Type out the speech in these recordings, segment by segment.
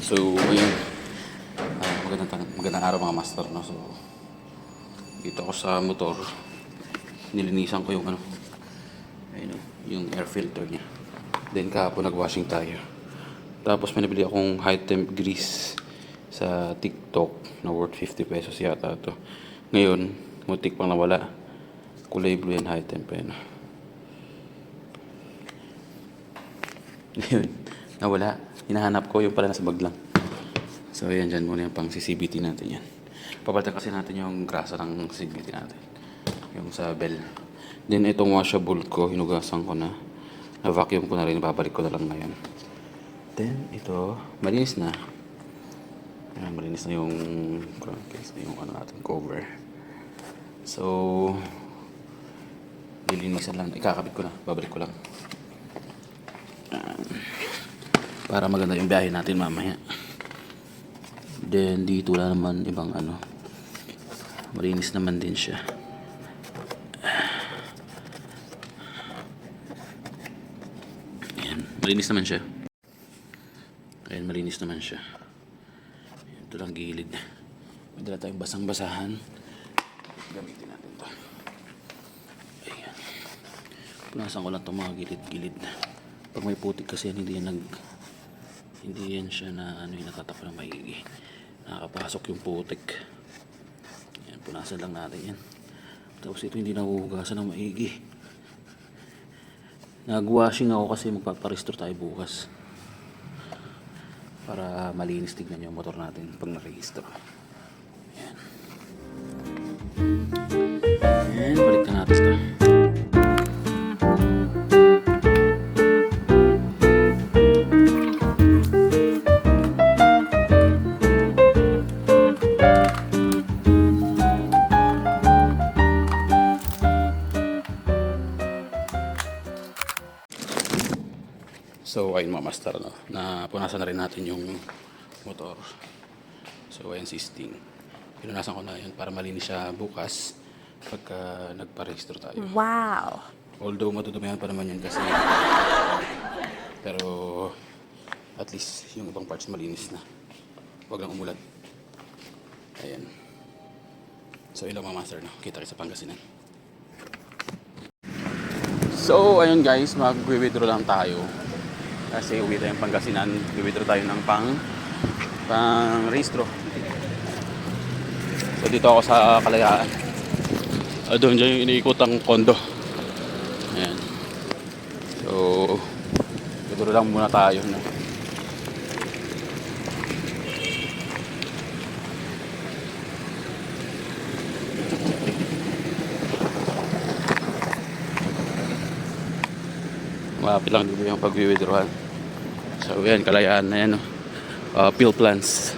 So, ngayon, magandang araw mga master, no? So, dito ako sa motor, nilinisan ko yung ayun, yung air filter niya. Then kahapon nag-washing tayo. Tapos may nabili akong high temp grease sa TikTok na worth 50 pesos yata to. Ngayon, muntik pang nawala. Kulay blue and high temp yan. Ngayon, nawala. Hinahanap ko, yung pala nasa bag lang. So, ayan, dyan muna yung pang CCBT natin yan. Papalitan kasi natin yung grasa ng CCBT natin. Yung sa bell. Then, itong washable ko, hinugasan ko na. Na-vacuum ko na rin, babalik ko na lang ngayon. Then, ito, malinis na. Ayan, malinis na yung crankcase na yung natin, cover. So, lilinisan lang. Ikakabit ko na, babalik ko lang. Para maganda yung biyahe natin mamaya. Then dito wala naman ibang malinis naman din siya. Ayan, malinis naman siya. Ayan, malinis naman siya. Ayan, ito lang gilid. May dala tayong basang-basahan. Gamitin natin to. Ayan. Punasan ko lang itong mga gilid-gilid. Pag may putik kasi hindi yan siya na yung natatakpan ng maigi. Nakakapasok yung putik. Yan, punasan lang natin yan. Tapos ito hindi nahuhugasan ng maigi. Nag-washing ako kasi magpaparestore tayo bukas. Para malinis tignan yung motor natin pag na-register. Yan. Yan, balik na natin ito. So, ayun mga master, no? Napunasan na rin natin yung motor. So, ayun si Sting. Pinunasan ko na yun para malinis siya bukas pagka nagpa-register tayo. Wow! Although matutumayan pa naman yun kasi pero at least yung ibang parts malinis na. Huwag lang umulan. Ayan. So, yun lang mga master, no? Kita kayo sa Pangasinan. So, ayun guys, mag-withdraw lang tayo. Kasi uwi tayong Pangasinan, i-withdraw tayo ng pang-registro. So dito ako sa Kalayaan. Doon dyan yung iniikotang kondo. Ayan. So, withdraw lang muna tayo. No? Malapit lang dito yung pag-withdrawal. So yan, Kalayaan na yan, Peel Plants.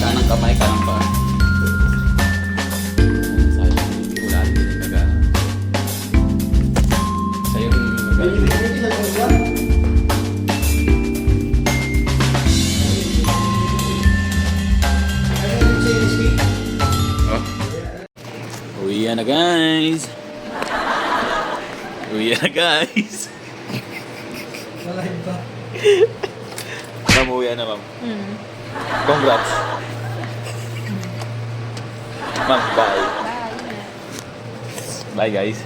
Kanang kamay, kanang paa. Sa'yo yung uwi na guys. Uwi na guys. Nalive ba? Ma'am, uwi na ma'am. Congrats. Ma'am, bye. Bye guys.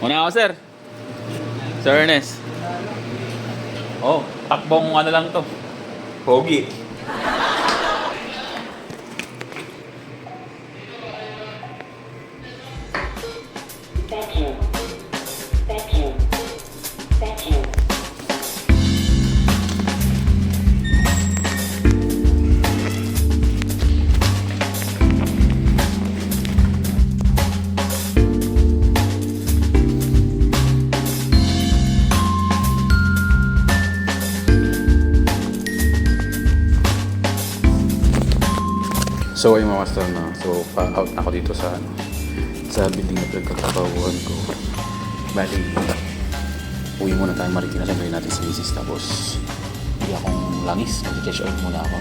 Muna ako sir. Sir Ernest. Oh, takbong lang to. Pogi. So ayun mga master na. So pa-out na ako dito sa building na pinagtatrabahuan ko. Bali, uwi muna tayo Marikina. Siyempre natin si Mrs. Tapos hindi akong langis. Mag-cash out muna ako.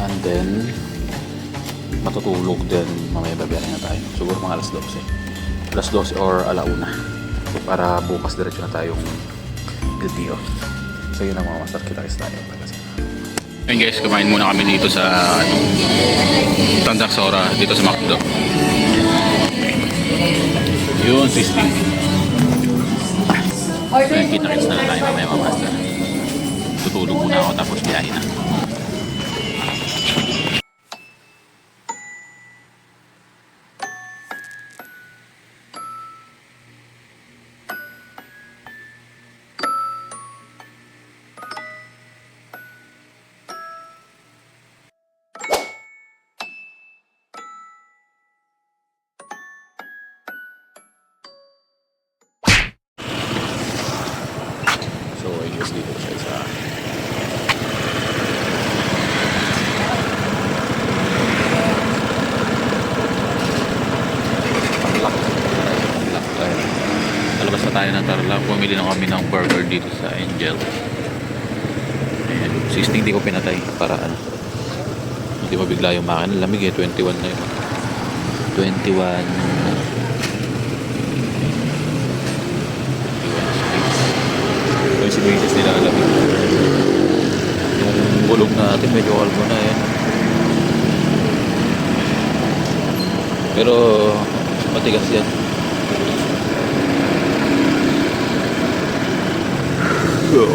And then matutulog din. Mamaya babiyarin na tayo. Siguro mga alas 12. Alas 12 or alauna. Para bukas diretso na tayong LTO. So yun ang mga master. Kita-kits tayo. Ayun guys, kumain muna kami dito sa Tandak Sora, dito sa McDo. Yun, 16. So yun, kita-kits na lang tayo mamaya mga master. Tutulog muna ako tapos biyahin na. So, I guess dito siya sa Tarlac. Lalabas na tayo ng Tarlac. Pumili na kami ng burger dito sa Angel. Ayan. 16 di ko pinatay para ano. Hindi mabigla yung makina. Lamig eh. 21 na yun. 21 si Basis nila alam yung bulog natin medyo kalbo na yan pero matigas yan.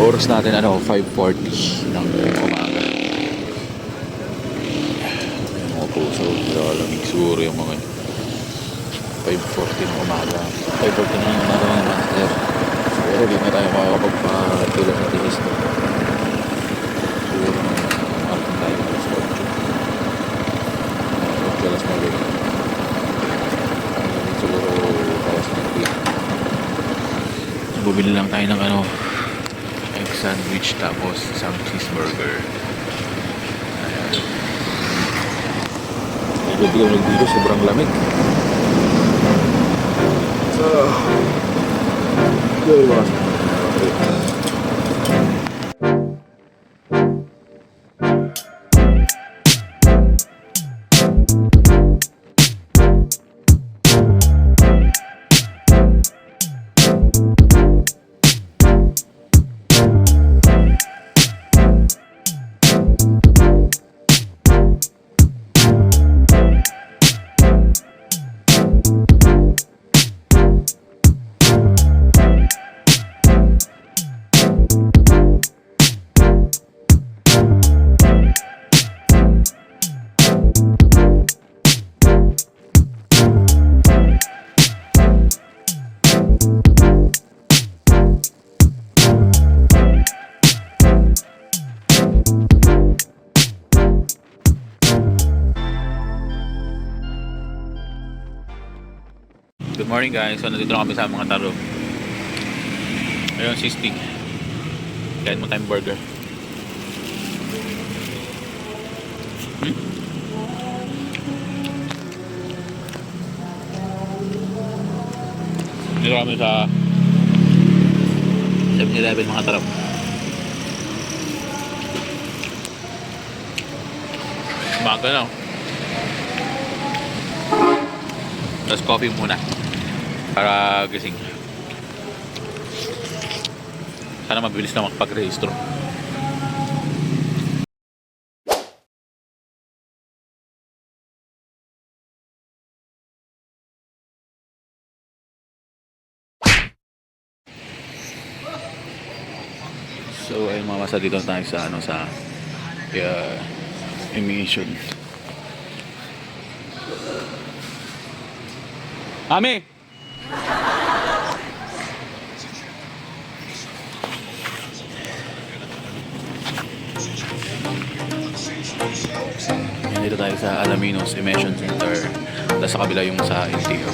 Oras natin 5:40 ng umaga yung mga puso lamig siguro yung mga 5:40 ng umaga 5:40 ng umaga mga master. Pero di na tayo makakapagpatulog ng tinis to. Siguro marating tayo alas 8. Alas 9. Siguro alas 9. Bumili lang tayo ng egg sandwich tapos isang cheeseburger. Ayan. Gabi kami nagdito, sobrang lamig. So good one. Good morning guys, so nandito na kami sa mga taro. Ayun, 60. Kain mo tayong burger. Dito kami sa 7-Eleven mga taro. Umaga na. Tapos coffee muna para gising. Sana mabilis na makapag-rehistro. So ayun mga masa, dito tayo sa sa emission. Ami! Dito tayo sa Alaminos Emission Center. Tapos sa kabila yung sa LTO.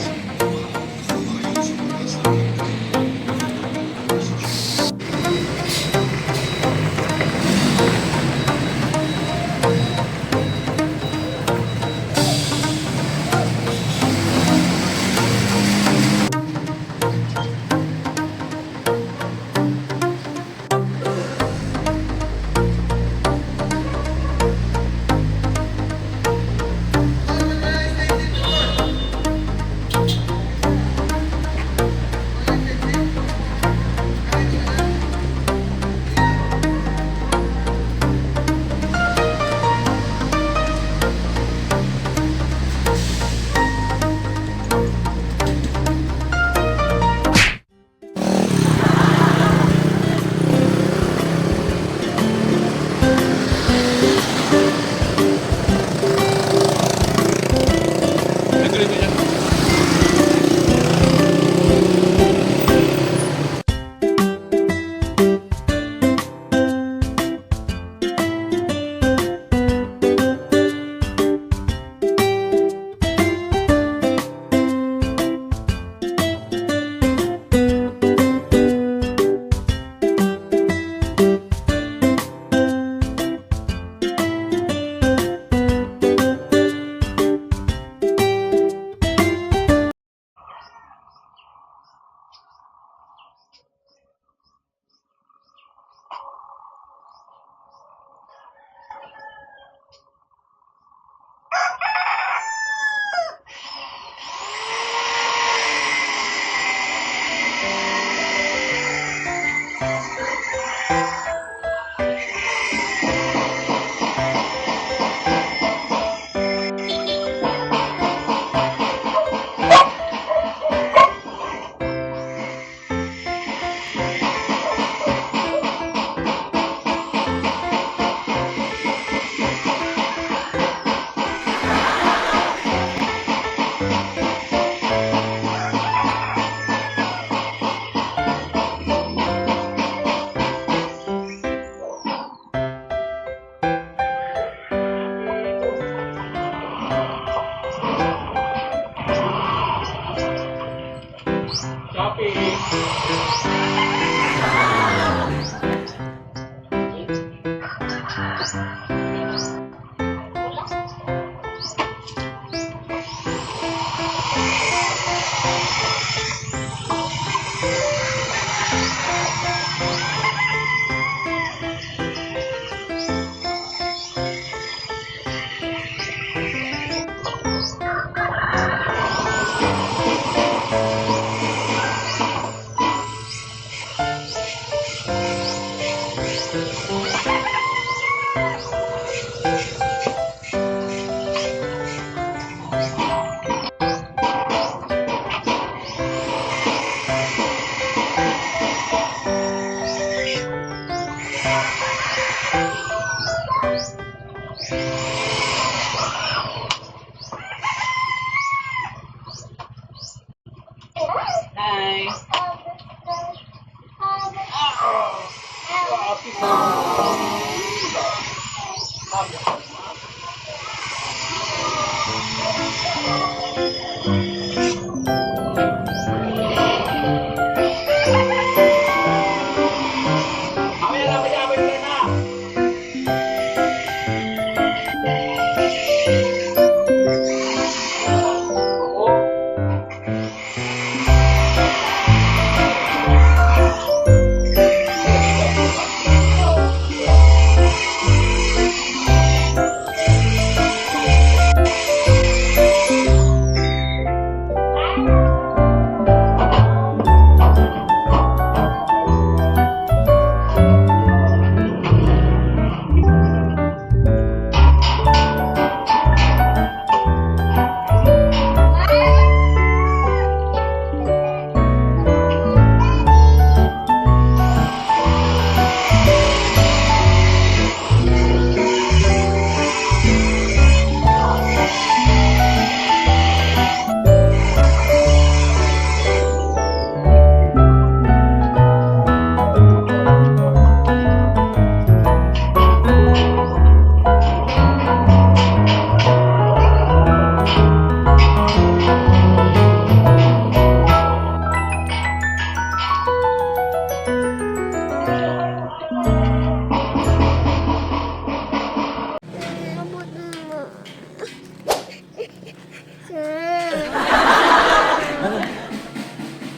Ano?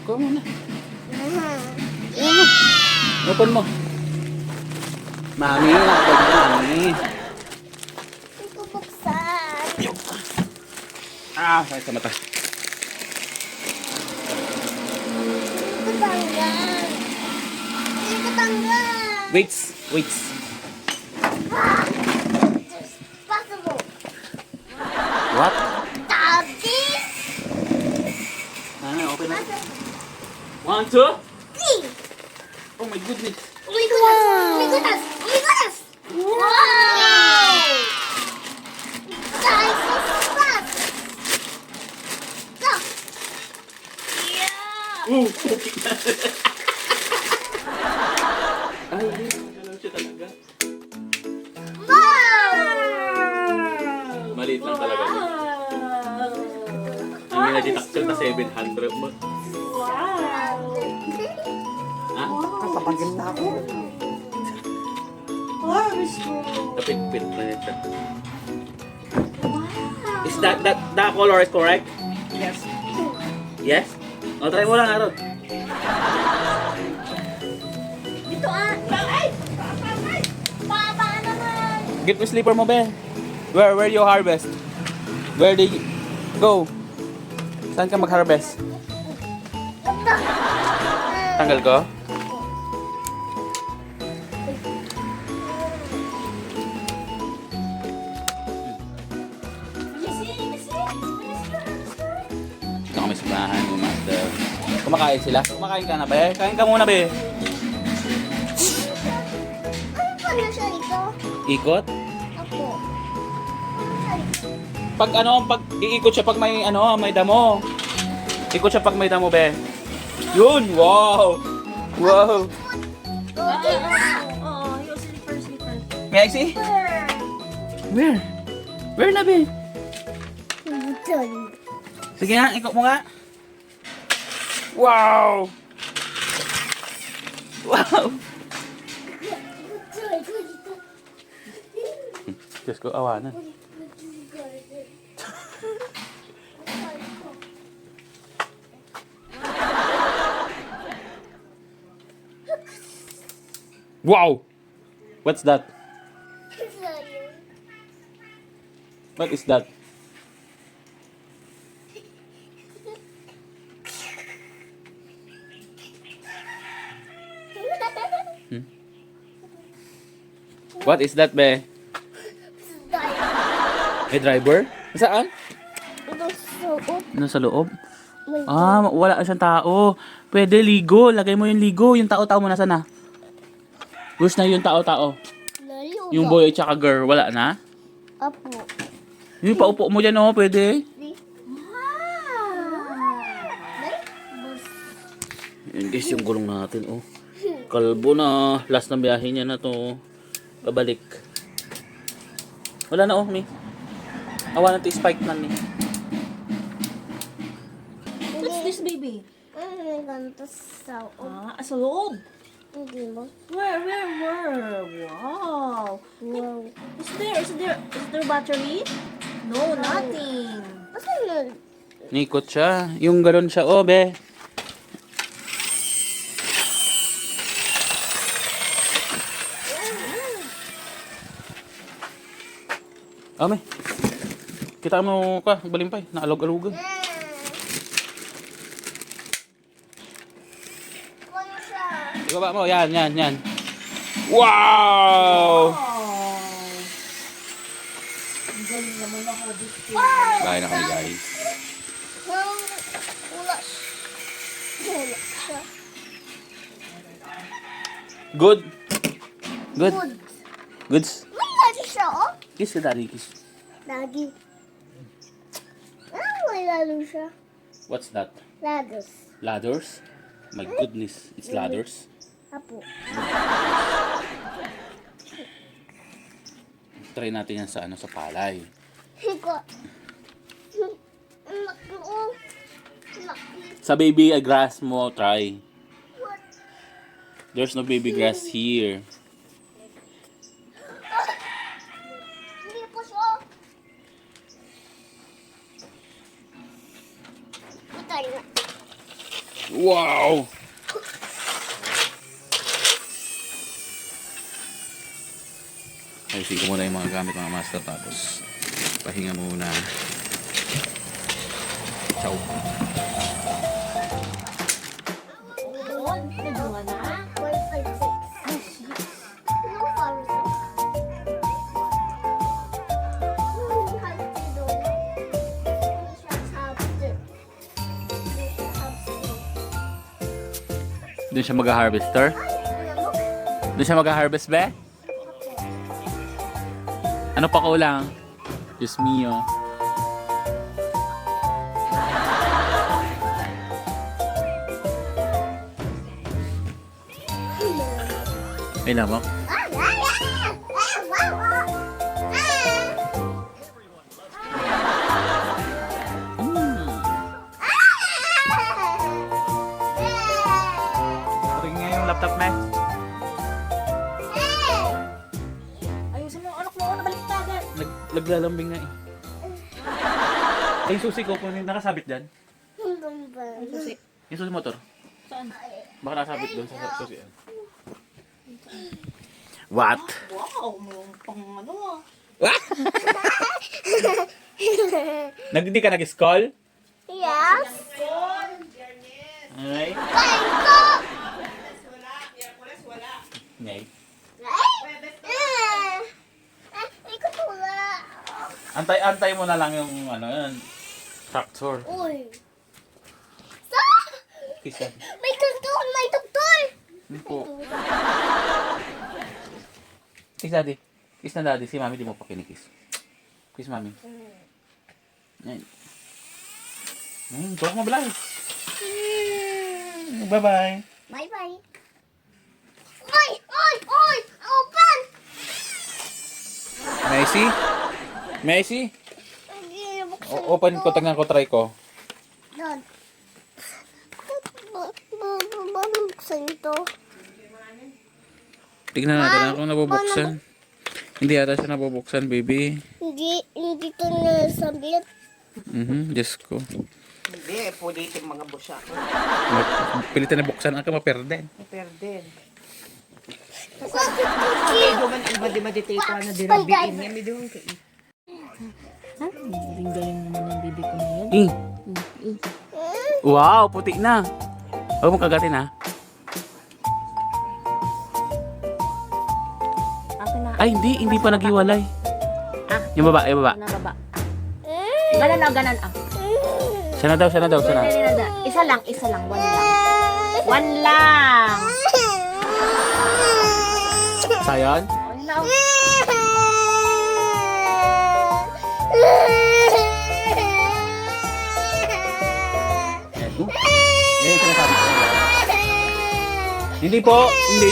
Kuha mo na. Open mo. Mami, open mo, mami. Hindi ko buksan. Sakit sa mata. Hindi ko tanggal. Hindi ko tanggal. Waits. It's possible. What? Tabis. Open na. Possible. 1, 2. Three. Oh my goodness. Oh my goodness. Oh my goodness. Oh my goodness. Wow. Guys, so fast. Go. Yeah. Ay, alam siya talaga. Wow. Maliit lang talaga. Ang ginadidaktil na 700 mo. Ha? Kapagin na ako. Wow, Miss Bro. Napit-pit na ito. Is that the color is correct? Yes. Yes? O, try mo lang, Aaron. Ito ay! Baba naman! Get mo slipper mo, be. Where you harvest? Where did you go? Saan ka mag-harvest? Tanggal ko? Dito kami sa bahay mo, Master. Kumakain sila? Kumakain ka na, be? Kain ka muna, be. Ano pa na siya ito? Ikot? Ako. Pag iikot siya pag may may damo. Ikot siya pag may damo, be. Yun! Wow! Wow! Okay na! Oo, yung slipper. May I see? Where? Where na, be? Done. Sige nga, ikot mo nga. Wow! Wow! Diyos ko, awanan. Wow! What's that? What is that? What is that, be? May driver? Saan? Nasa loob? Wala siyang tao. Pwede ligo. Lagay mo yung ligo. Yung tao-tao mo nasa na? Where's na yung tao-tao? Yung boy at saka girl, wala na? Apo. Yung paupo mo dyan, oh, pwede. Yan guys, yung gulong natin, oh. Kalbo na. Last na biyahe niya na to. Babalik. Wala na oh, mi. Awa na to spike na ni. What's this, baby? Ganito sa Sa loob. hindi mo. Where? Wow. Wow. Is there battery? No, nothing. Basta yun. Nikot siya. Yung galon siya, oh, be. Ame. Kita mo ka, balimpay. Naalog-alugan. Ano siya? Ibaba mo, yan. Wow! Ang galing naman ako this thing. Bahay na kami, guys. Wala siya. Good. Good. Goods. May lalo siya, oh. Kiss ka, daddy, kiss. Lagi. May lalo siya. What's that? Lados. Ladders? My goodness, it's ladders. Apo. Try natin yan sa sa palay. Hiko. Laki, oh. Laki. Sa baby grass mo, try. What? There's no baby grass here. Hindi po siya. Ito na. Wow! Ayusin ko muna yung mga gamit mga master tapos pahinga muna. Ciao. Nagawa na? 156. Ano para sa? Doon siya mag-harvester? Doon siya mag-harvest, be? Ano pa kulang? Diyos mio. Ay, lamok. Ring nga yung laptop, me. Ayusin mo ang anak mo. Nabalik ka agad. Naglalambing nga eh. Ay, yung susi ko, kung nakasabit dyan. Susi. Yung susi motor. Saan? Baka nakasabit doon sa susi. What? Wow, may pang ano ah. Hindi ka nag-skull? Yes. Ay. Panto. Ngay. Ikot wala. Antay mo na lang yung yan. Tractor. Uy. Sa? Kiss yan. May tugtog, may tugtog. Hindi po. Kiss daddy. Kiss na daddy. Si mami di mo pa kinikiss. Kiss mami. Yan. Tuwag mo balay. Bye-bye. Bye-bye. Oy! Oy! Oy! Open! Messi? Messi? Open ko, tingnan ko, try ko. Dad. Buksan ito. Tignan natin kung nabubuksan. Hindi yata siya nabubuksan, baby. Hindi ito nasabit. Diyos ko. Hindi, pulitin mga busya. Pilitan na buksan ang maperde. Perden. Bakit Medyo man iba di maditita na dirabiin niya. Medyo ang kain. Galing naman ng bibi ko na yan. Wow, puti na. Huwag mong kagatin ha. Akin na. Ay, hindi pa naghiwalay. Yung baba. Na baba. Ganan ah. Siya na daw. Isa lang. One lang. Sayon? One lang. Yan yung sinasabi ko. Hindi po. Hindi.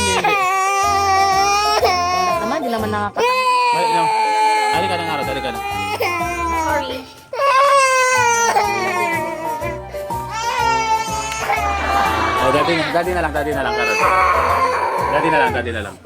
Naman, di naman nakakatawa. Balik na. Dali ka na nga, dali ka na. Sorry. Oh, dati na lang, Karol. Dati na lang.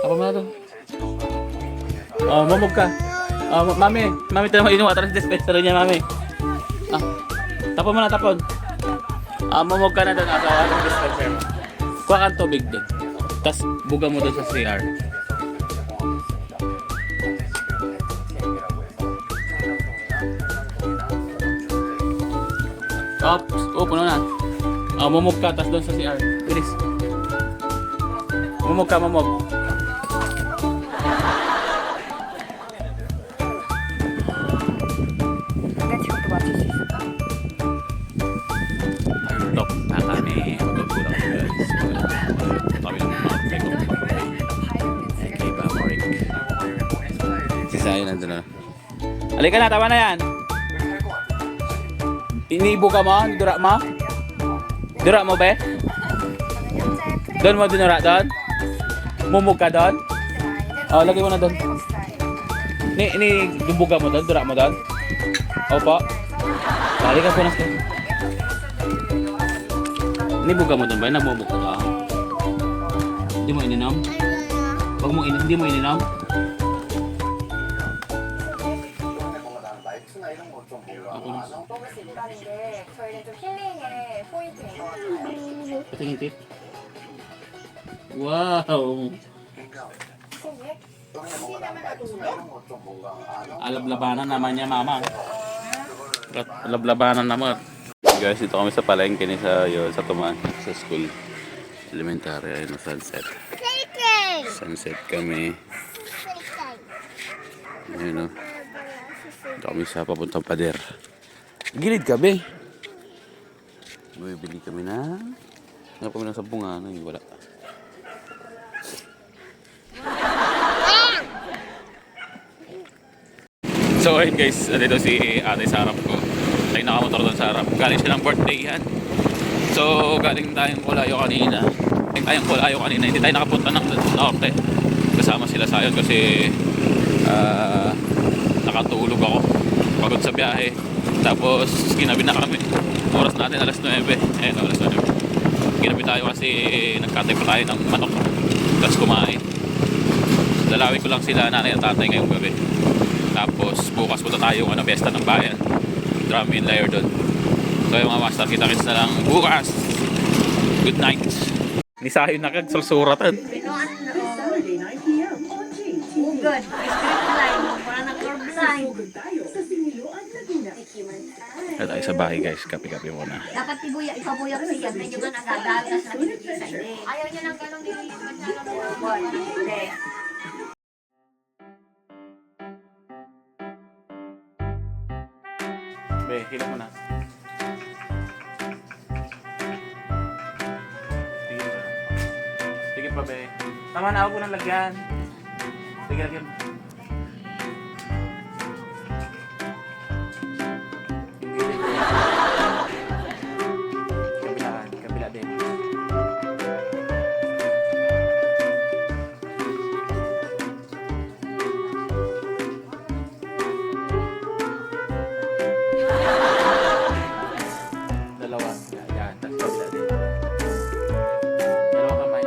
Tapos mo na to. Oh, mamog ka. Mami, tayo mo inuwa. Tara sa dispenser niya, mami. Tapon mo na, tapon. Mamog ka na doon. Sa dispenser. Kuha kang tubig doon. Tapos buga mo doon sa CR. Puno na. Mamog ka, tapos doon sa CR. Bilis. Mamog ka, mamog. Tok na kami. Magkulang guys. Kami ng mga peko. Okay, ba, Morik? Si Sayo nandun na. Halika na, tama na yan. Iniibo ka mo? Dura mo? Dura mo, be? Doon mo dinura doon? Mumug ka doon? Lagay mo na doon. Dubuga mo doon? Dura mo doon? Opo. Balik ka po na doon. Nibuga mo doon ba? Nagmumug ka doon? Hindi mo ininom? Hindi mo ininom? 저희는 좀 힐링의 포인트예요. Patingin tip. Wow! Alablabanan naman niya, mama. Alablabanan naman. Guys, dito kami sa palengke ni sa Tuman, sa school. Elementary, ayun na sunset. Sunset kami. Ayun o. Dito kami sa papuntang pader. Gilid ka, be. Bibili kami na. Hanap kami ng sabungan. Ay, wala. So ayun guys, dito si ate sa harap ko. Ay nakamotor doon sa harap. Galing siya ng birthday yan. So galing tayong Kulayo kanina. Hindi tayo nakapunta ng norte. Kasama sila sa ayon kasi nakatulog ako. Pagod sa biyahe. Tapos ginabi na kami. Oras natin alas 9. Alas 9. Ginabi tayo kasi nagkatay pa tayo ng manok. Tapos kumain. Lalawin ko lang sila nanay at tatay ngayong gabi. Tapos bukas punta tayo besta ng bayan. Drum in layer doon. So yung mga master, kita-kits na lang bukas. Good night. Ni Sayo na kagsulsuratan. Good. Script line. Para na curve line. At tayo sa bahay guys, kape-kape muna. Dapat ipabuyak siya. Medyo ka nagadalas na pinipisa. Ayaw niya ng ganong nililipat na lang. Hindi. Be, hilang mo na. Sige pa, be. Tama na ako po ng lagyan. Sige, lagyan mo. Kabila din. Dalawa. Yan, tapos kabila din. Dalawang kamay.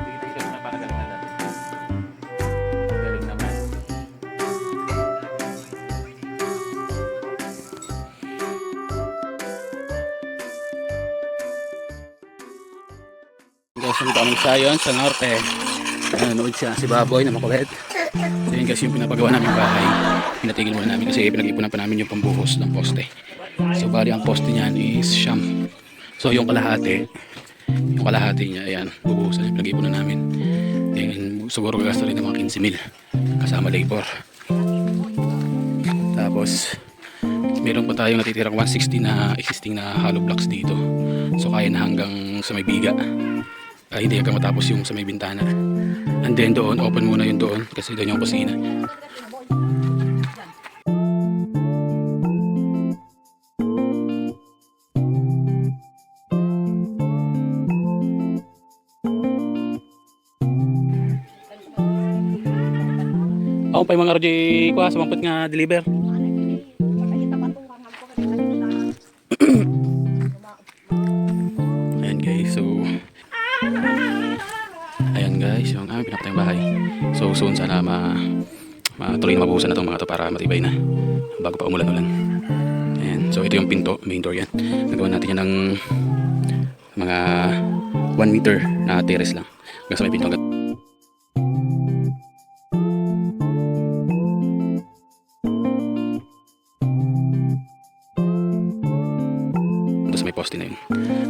Tigil-tigil na para galing na natin. Galing naman. Guys, nandito kami sa Sayon, sa norte. Nanonood siya si Baboy na makulit. So yun guys yung pinapagawa namin bahay. Pinatigil muna namin kasi pinag-ipunan pa namin yung pambuhos ng poste. So bali ang poste niyan is siyam. So yung kalahati niya, ayan, bubuhusan yung pinag-ipunan namin. Then siguro gagasto rin ng mga 15,000 kasama labor. Tapos meron pa tayong natitirang 160 na existing na hollow blocks dito. So kaya na hanggang sa may biga. Hindi hanggang matapos yung sa may bintana. And then doon, open muna yung doon kasi doon yung kusina. Ako pa yung mga RJ ko ha, sumampot nga deliver. Ayan guys, so ayan guys, yung aming pinapatayang bahay. So soon sana matuloy na mabuhusan na itong mga to para matibay na bago pa umulan-ulan. Ayan, so ito yung pinto, main door yan. Nagawa natin yan ng mga 1 meter na terrace lang. Hanggang sa may pinto. May poste na yun.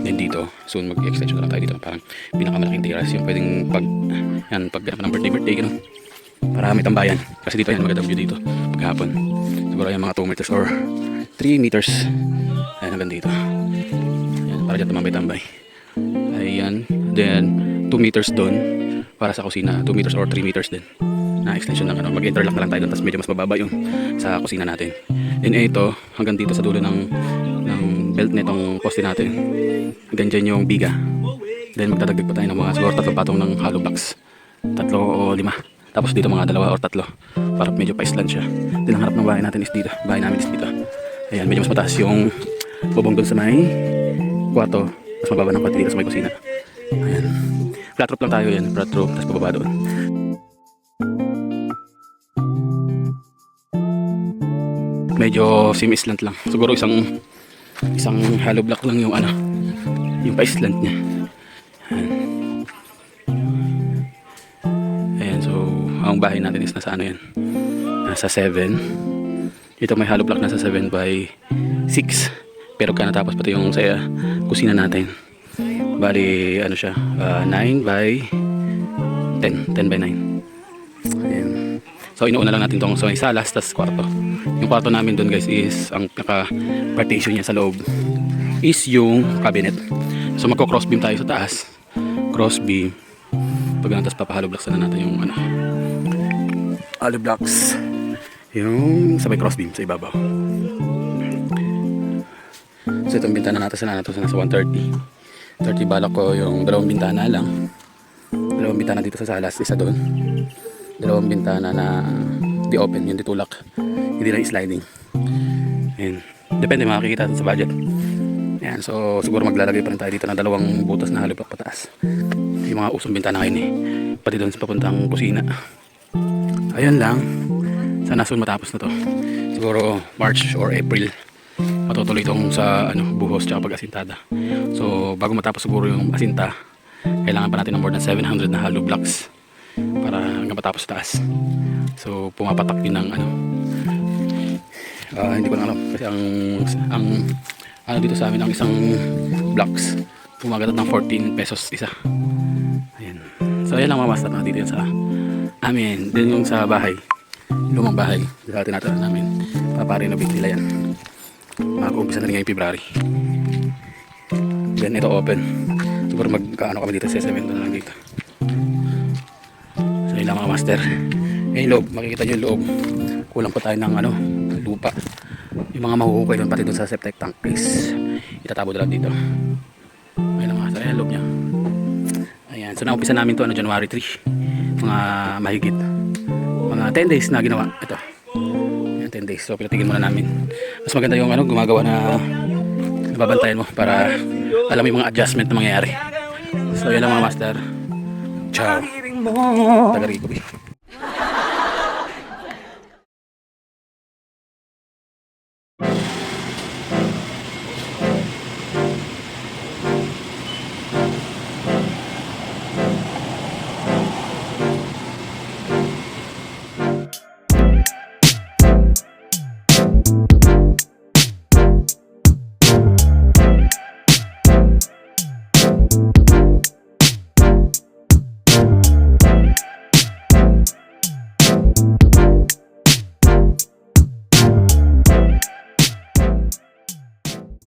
Then dito, soon mag-extension na lang tayo dito. Parang pinakamalaking terrace yung pwedeng pag ng birthday, gano'n. Para may tambayan. Kasi dito yan, magandang view dito. Paghapon. Siguro yung mga 2 meters or 3 meters. Ayan, hanggang dito. Ayan, para dyan tumambay-tambay. Ayan. Then, 2 meters doon. Para sa kusina. 2 meters or 3 meters din. Na extension lang. Mag-interlock na lang tayo doon. Tapos medyo mas mababa yung sa kusina natin. Then ito, hanggang dito sa dulo ng belt nitong poste natin. Hanggang dyan yung biga. Then magdadagdag pa tayo ng mga siguro 3 patong ng hollow blocks. 3 o 5. Tapos dito mga 2 or 3. Para medyo pa-island siya. Then ang harap ng bahay natin is dito. Bahay namin is dito. Ayan, medyo mas mataas yung bubong doon sa may kwarto. Mas mababa ng konti dito sa may kusina. Ayan. Flat roof lang tayo yan. Flat roof. Tapos bababa doon. Medyo sim-island lang. Siguro isang hollow block lang yung yung pa-island niya. Ayan, so ang bahay natin is nasa yan? Nasa 7. Ito may hollow block nasa 7 by 6. Pero kaya natapos pati yung sa kusina natin. Bali siya, 9 by 10 by 9. Ayan. So inuuna lang natin tong so may salas tas kwarto. Yung kwarto namin doon guys is ang naka-partition niya sa loob is yung cabinet. So magko-cross beam tayo sa taas. Cross beam. Pag ganun, tapos papahalo blocks na natin yung hollow blocks. Yung sabay cross beam sa ibabaw. So itong bintana natin sa nasa 130. 30 balak ko yung 2 bintana lang. 2 bintana dito sa salas, isa doon. 2 bintana na di open, yung ditulak. Hindi na sliding. Ayan. Depende, makikita sa budget. Ayan, so siguro maglalagay pa rin tayo dito ng 2 butas na hollow block pataas. Yung mga usong bintana ngayon pati doon sa papuntang kusina. Ayun lang. Sana soon matapos na to. Siguro March or April matutuloy itong sa buhos tsaka pag-asintada. So bago matapos siguro yung asinta, kailangan pa natin ng more than 700 na hollow blocks para hanggang matapos sa taas. So pumapatak din ng hindi ko na alam kasi ang dito sa amin ang isang blocks pumagatat ng 14 pesos isa. Ayan. So ayan lang mga master na dito yun sa amin. Then yung sa bahay, lumang bahay, dito tinatala namin, paparenovate nila yan. Mag-uumpisa na rin ngayong February. Then ito open. Siguro magkaano kami dito sa 7 na lang dito. So yun lang mga master. Yung loob, makikita nyo yung loob. Kulang pa tayo ng lupa. Yung mga mahuhukay doon pati doon sa septic tank is itatabo na lang dito. Ayun lang mga master, yung loob nya. Ayan, so naumpisa namin to January 3. Mga mahigit mga 10 days na ginawa ito. Ayan, 10 days. So pinatigil muna namin. Mas maganda yung gumagawa na nababantayan mo para alam mo yung mga adjustment na mangyayari. So yun lang mga master. Ciao. Taga Rico.